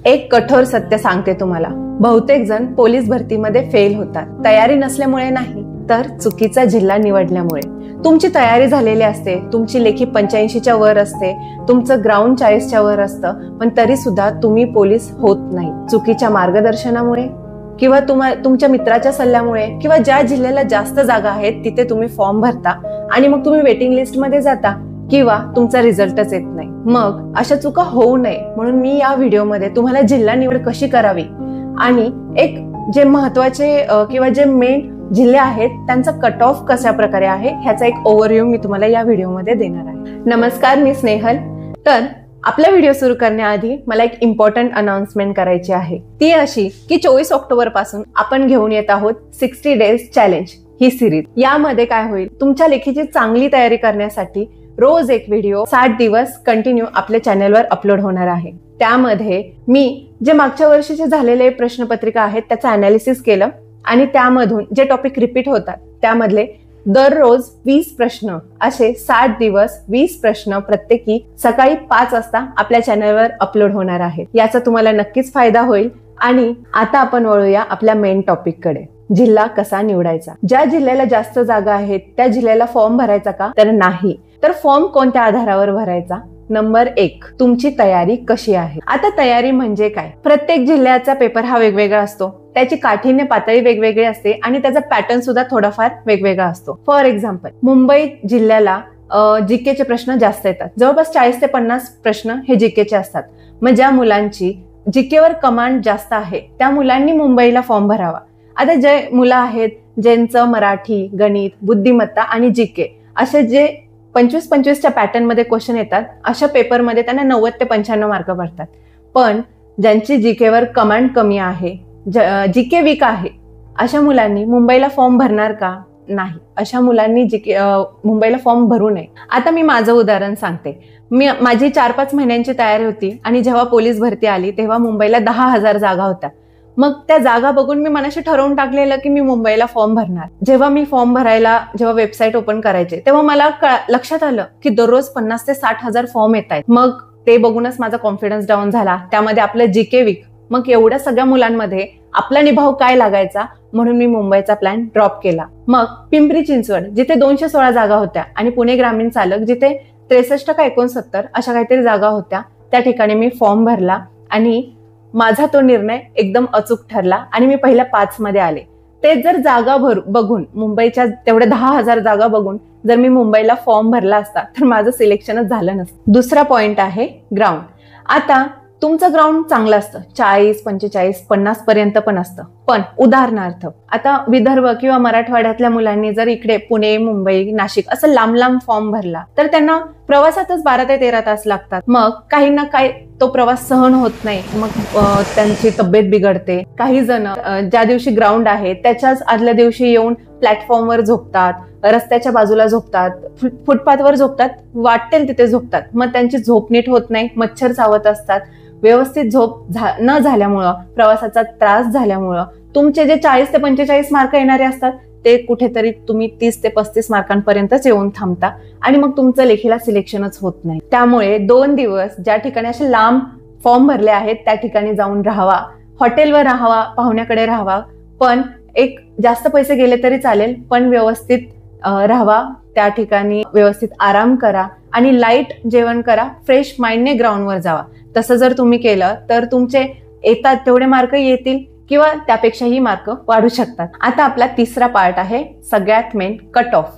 एक कठोर सत्य सांगते तुम्हाला, बहुतेक जण पोलीस भरतीमध्ये फेल होतात. तयारी नसल्यामुळे नाही, तर चुकीचा जिल्हा निवडल्यामुळे. तुमची तयारी झालेली असते, तुमची लेखी 85च्या वर असते, तुमचं ग्राउंड 40च्या वर असतं, पण तरी सुद्धा तुम्ही पोलीस होत नाही. चुकीच्या मार्गदर्शनामुळे किंवा तुमच्या मित्राच्या सल्ल्यामुळे किंवा ज्या जिल्ह्याला जास्त जागा आहेत तिथे तुम्ही फॉर्म भरता आणि मग तुम्ही वेटिंग लिस्ट मध्ये जाता किंवा तुमचा रिझल्टच येत नाही. मग अशा चुका होऊ नये म्हणून मी या व्हिडिओमध्ये तुम्हाला जिल्हा निवड कशी करावी आणि एक जे महत्वाचे किंवा जे मेन जिल्हे आहेत त्यांचा कट ऑफ कशा प्रकारे आहे ह्याचा एक ओव्हरव्ह्यू मी तुम्हाला या व्हिडिओमध्ये देणार आहे. नमस्कार, मी स्नेहल. तर आपला व्हिडिओ सुरू करण्याआधी मला एक इम्पॉर्टंट अनाउन्समेंट करायची आहे. ती अशी की 24 ऑक्टोबर पासून आपण घेऊन येत आहोत 60 डेज चॅलेंज ही सिरीज. यामध्ये काय होईल, तुमच्या लेखीची चांगली तयारी करण्यासाठी रोज एक व्हिडिओ 60 दिवस कंटिन्यू आपल्या चॅनलवर अपलोड होणार आहे. त्यामध्ये मी जे मागच्या वर्षीचे झालेले प्रश्नपत्रिका आहेत त्याचं अनालिसिस केलं आणि त्यामधून जे टॉपिक रिपीट होतात त्यामधले दररोज 20 प्रश्न असे 60 दिवस 20 प्रश्न प्रत्येकी सकाळी 5 वाजता आपल्या चॅनलवर अपलोड होणार आहेत. याचा तुम्हाला नक्कीच फायदा होईल. आणि आता आपण वळूया आपल्या मेन टॉपिक कडे. जिल्हा कसा निवडायचा. ज्या जिल्ह्याला जास्त जागा आहेत त्या जिल्ह्याला फॉर्म भरायचा का, तर नाही. तर फॉर्म कोणत्या आधारावर भरायचा. नंबर 1, तुमची तयारी कशी आहे. आता तयारी म्हणजे काय, प्रत्येक जिल्ह्याचा पेपर हा वेगवेगळा असतो, त्याची काठिण्य पातळी वेगवेगळी असते आणि त्याचा पॅटर्न सुद्धा थोडाफार वेगवेगळा असतो. फॉर एक्झाम्पल, मुंबई जिल्ह्याला जीकेचे प्रश्न जास्त येतात. जवळपास 40 ते 50 प्रश्न हे जीकेचे असतात. मग ज्या मुलांची जीकेवर कमांड जास्त आहे त्या मुलांनी मुंबईला फॉर्म भरावा. आता जे मुलं आहेत ज्यांचं मराठी, गणित, बुद्धिमत्ता आणि जीके असे जे 25-25च्या पॅटर्न मध्ये क्वेश्चन येतात, अशा पेपरमध्ये त्यांना 90 ते 95 मार्क पडतात. पण ज्यांची जीकेवर कमांड कमी आहे, जीके वीक आहे, अशा मुलांनी मुंबईला फॉर्म भरणार का, नाही. अशा मुलांनी मुंबईला फॉर्म भरू नये. आता मी माझं उदाहरण सांगते. माझी 4-5 महिन्यांची तयारी होती आणि जेव्हा पोलीस भरती आली तेव्हा मुंबईला 10,000 जागा होत्या. मग त्या जागा बघून मी मनाशी ठरवून टाकलेलं की मी मुंबईला फॉर्म भरणार. जेव्हा मी फॉर्म भरायला वेबसाईट ओपन करायचे तेव्हा मला लक्षात आलं की दररोज 50,000 ते 60,000 फॉर्म येत आहेत. मग ते बघूनच माझा कॉन्फिडन्स डाऊन झाला. त्यामध्ये आपलं जीके वीक. मग एवढ्या सगळ्या मुलांमध्ये आपला निभाव काय लागायचा म्हणून मी मुंबईचा प्लॅन ड्रॉप केला. मग पिंपरी चिंचवड जिथे 216 जागा होत्या आणि पुणे ग्रामीण चालक जिथे 63 का 69 अशा काहीतरी जागा होत्या, त्या ठिकाणी मी फॉर्म भरला आणि माझा तो निर्णय एकदम अचूक ठरला आणि मी पहिल्या 5 मध्ये आले. ते जर जागा बघून मुंबईच्या तेवढ्या 10,000 जागा बघून जर मी मुंबईला फॉर्म भरला असता तर माझं सिलेक्शनच झालं नसतं. दुसरा पॉइंट आहे ग्राउंड. आता तुमचं ग्राउंड चांगलं असतं, 40, 45, 50 पर्यंत पण असतं. पण उदाहरणार्थ आता विदर्भ किंवा मराठवाड्यातल्या मुलांनी जर इकडे पुणे, मुंबई, नाशिक असं लांब लांब फॉर्म भरला तर त्यांना प्रवासातच 12 ते 13 तास लागतात. मग काहींना काय तो प्रवास सहन होत नाही, मग त्यांची तब्येत बिघडते. काही जण ज्या दिवशी ग्राउंड आहे त्याच्याच आदल्या दिवशी येऊन प्लॅटफॉर्मवर झोपतात, रस्त्याच्या बाजूला झोपतात, फुटपाथवर झोपतात, वाटेल तिथे झोपतात. मग त्यांची झोप नीट होत नाही, मच्छर चावत असतात. व्यवस्थित झोप न झाल्यामुळं, प्रवासाचा त्रास झाल्यामुळं तुमचे जे 40 ते 45 मार्क येणारे असतात ते कुठेतरी तुम्ही 30 ते 35 मार्कांपर्यंतच येऊन थांबता आणि मग तुमचं लेखीला सिलेक्शनच होत नाही. त्यामुळे 2 दिवस ज्या ठिकाणी असे लांब फॉर्म भरले आहेत त्या ठिकाणी जाऊन राहावा, हॉटेलवर राहावा, पाहुण्याकडे राहावा. पण एक जास्त पैसे गेले तरी चालेल, पण व्यवस्थित राहावा, त्या ठिकाणी व्यवस्थित आराम करा आणि लाईट जेवण करा, फ्रेश माइंडने ग्राउंडवर जावा. तसं जर तुम्ही केलं तर तुमचे येतात तेवढे मार्क येतील किंवा त्यापेक्षाही मार्क वाढू शकतात. आता आपला तिसरा पार्ट आहे सगळ्यात मेन, कट ऑफ.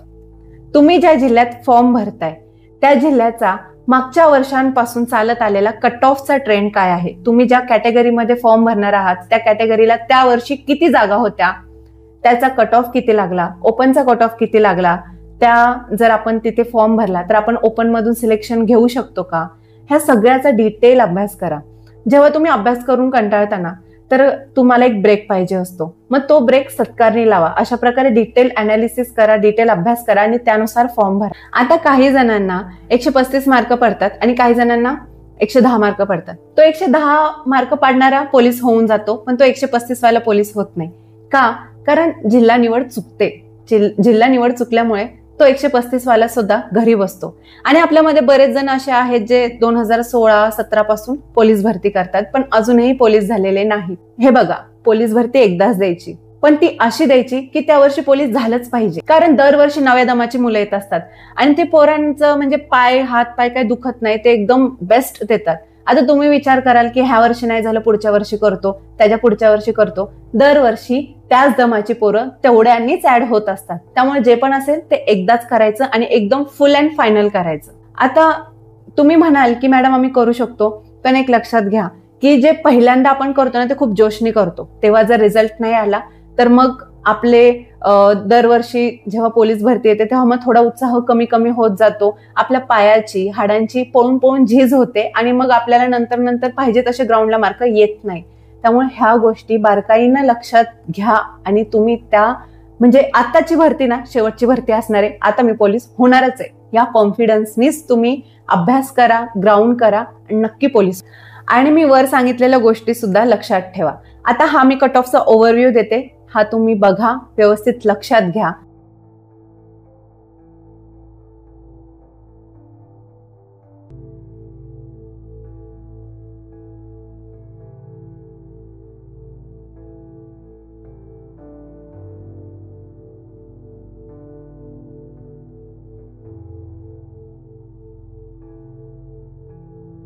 तुम्ही ज्या जिल्ह्यात फॉर्म भरताय त्या जिल्ह्याचा मागच्या वर्षांपासून चालत आलेला कट ऑफचा ट्रेंड काय आहे. तुम्ही ज्या कॅटेगरीमध्ये फॉर्म भरणार आहात त्या कॅटेगरीला त्या वर्षी किती जागा होत्या, त्याचा कट ऑफ किती लागला, ओपनचा कट ऑफ किती लागला, त्या जर आपण तिथे फॉर्म भरला तर आपण ओपन मधून सिलेक्शन घेऊ शकतो का, ह्या सगळ्याचा डिटेल अभ्यास करा. जेव्हा तुम्ही अभ्यास करून कंटाळताना तर तुम्हाला एक ब्रेक पाहिजे असतो, मग तो ब्रेक सत्कारणी लावा. अशा प्रकारे डिटेल अनालिसिस करा, डिटेल अभ्यास करा आणि त्यानुसार फॉर्म भरा. आता काही जणांना 135 मार्क पडतात आणि काही जणांना 110 मार्क पडतात. तो 110 मार्क पाडणारा पोलीस होऊन जातो, पण तो 135 वाला पोलीस होत नाही. का? कारण जिल्हा निवड चुकते. जिल्हा निवड चुकल्यामुळे तो 135 वाला सुद्धा घरी बसतो. आणि आपल्यामध्ये बरेच जण असे आहेत जे 2016-17 पासून पोलीस भरती करतात पण अजूनही पोलीस झालेले नाहीत. हे बघा, पोलीस भरती एकदाच द्यायची, पण ती अशी द्यायची की त्या वर्षी पोलीस झालंच पाहिजे. कारण दरवर्षी नव्या दमाची मुलं येत असतात आणि ते पोरांचं म्हणजे हात पाय काय दुखत नाही, ते एकदम बेस्ट देतात. आता तुम्ही विचार कराल की ह्या वर्षी नाही झालं, पुढच्या वर्षी करतो, त्याच्या पुढच्या वर्षी करतो. दरवर्षी त्याच दमाची पोरं तेवढ्यांनीच ऍड होत असतात. त्यामुळे जे पण असेल ते एकदाच करायचं आणि एकदम फुल अँड फायनल करायचं. आता तुम्ही म्हणाल की मॅडम आम्ही करू शकतो, पण एक लक्षात घ्या की जे पहिल्यांदा आपण करतो ना ते खूप जोशनी करतो. तेव्हा जर रिझल्ट नाही आला तर मग आपले दरवर्षी जेव्हा पोलीस भरती येते तेव्हा मग थोडा उत्साह कमी कमी होत जातो. आपल्या पायाची हाडांची पळून पळून झीज होते आणि मग आपल्याला नंतर नंतर पाहिजे तसे ग्राउंडला मार्क येत नाही. त्यामुळे ह्या गोष्टी बारकाईनं लक्षात घ्या आणि तुम्ही त्या म्हणजे आताची भरती ना शेवटची भरती असणार आहे, आता मी पोलीस होणारच आहे या कॉन्फिडन्सनीच तुम्ही अभ्यास करा, ग्राउंड करा आणि नक्की पोलीस. आणि मी वर सांगितलेल्या गोष्टी सुद्धा लक्षात ठेवा. आता हा मी कट ऑफचा ओव्हरव्ह्यू देते, हा तुम्ही बघा, व्यवस्थित लक्षात घ्या.